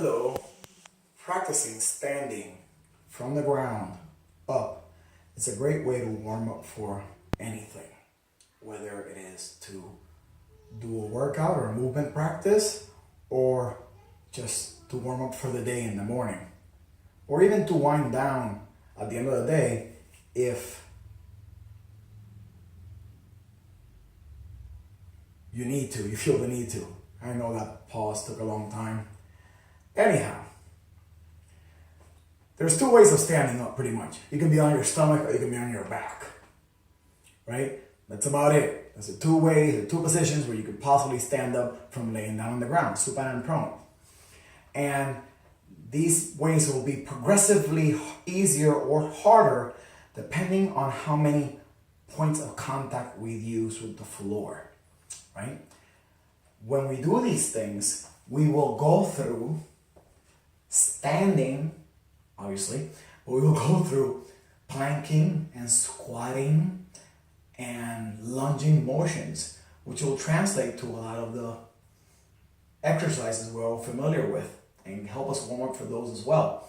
Hello. Practicing standing from the ground up is a great way to warm up for anything, whether it is to do a workout or a movement practice, or just to warm up for the day in the morning, or even to wind down at the end of the day if you feel the need to. I know that pause took a long time. Anyhow, there's two ways of standing up pretty much. You can be on your stomach or you can be on your back, right? That's about it. There's two ways, or two positions where you could possibly stand up from laying down on the ground, supine and prone. And these ways will be progressively easier or harder depending on how many points of contact we use with the floor, right? When we do these things, we will go through standing, obviously, but we will go through planking and squatting and lunging motions, which will translate to a lot of the exercises we're all familiar with and help us warm up for those as well.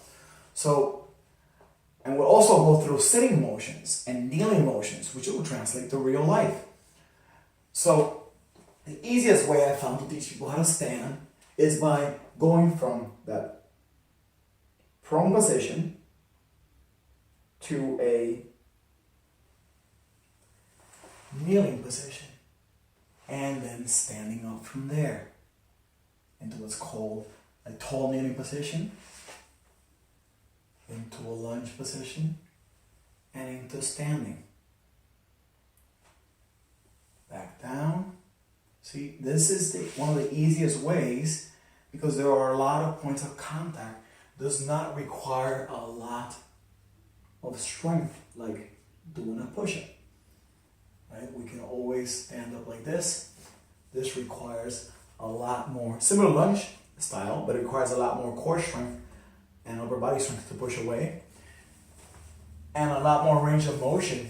And we'll also go through sitting motions and kneeling motions, which will translate to real life. So the easiest way I found to teach people how to stand is by going from that prone position to a kneeling position, and then standing up from there into what's called a tall kneeling position, into a lunge position, and into standing. Back down. See, this is one of the easiest ways because there are a lot of points of contact. Does not require a lot of strength like doing a push-up. Right? We can always stand up like this. This requires a lot more, similar lunge style, but it requires a lot more core strength and upper body strength to push away, and a lot more range of motion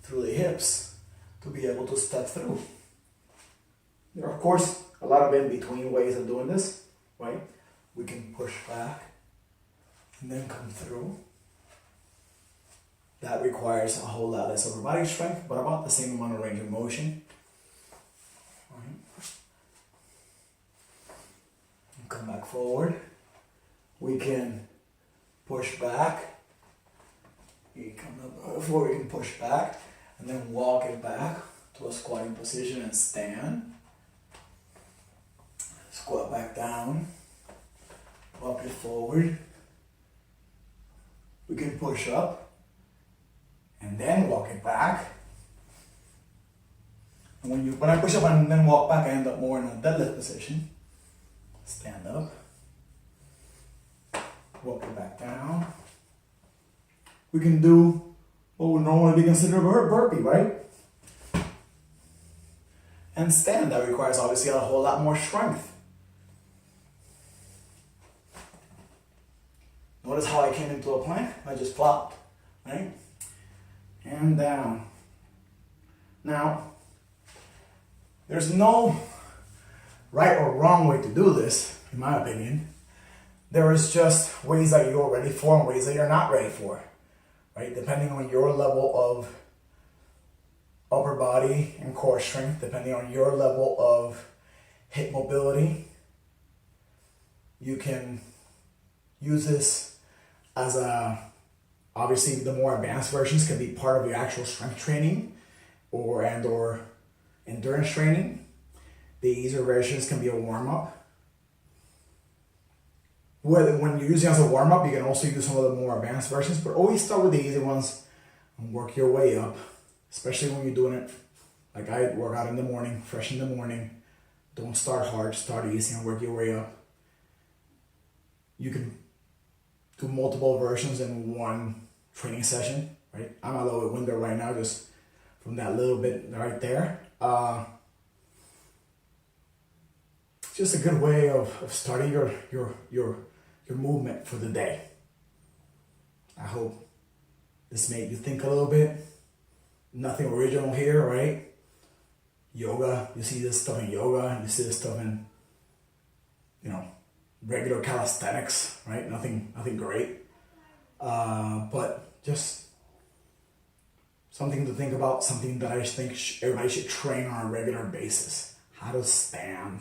through the hips to be able to step through. There are, of course, a lot of in-between ways of doing this, right? We can push back and then come through. That requires a whole lot less upper body strength, but about the same amount of range of motion. Right. Come back forward. We can push back. You come up forward, we can push back and then walk it back to a squatting position and stand. Squat back down. Walk it forward. We can push up and then walk it back. And when I push up and then walk back, I end up more in a deadlift position. Stand up. Walk it back down. We can do what would normally be considered a burpee, right? And stand, that requires obviously a whole lot more strength. Notice how I came into a plank? I just flopped, right? And down. Now, there's no right or wrong way to do this, in my opinion. There is just ways that you're ready for and ways that you're not ready for, right? Depending on your level of upper body and core strength, depending on your level of hip mobility, you can use this as obviously the more advanced versions can be part of your actual strength training or endurance training. The easier versions can be a warm-up. When you're using it as a warm-up, you can also use some of the more advanced versions, but always start with the easy ones and work your way up, especially when you're doing it like I work out in the morning, fresh in the morning. Don't start hard, start easy and work your way up. You can do multiple versions in one training session, right? I'm a little bit winded right now just from that little bit right there. Just a good way of starting your movement for the day. I hope this made you think a little bit. Nothing original here, right? Yoga, you see this stuff in yoga, you see this stuff in, regular calisthenics, right? Nothing great. But just something to think about, something that I think everybody should train on a regular basis. How to stand,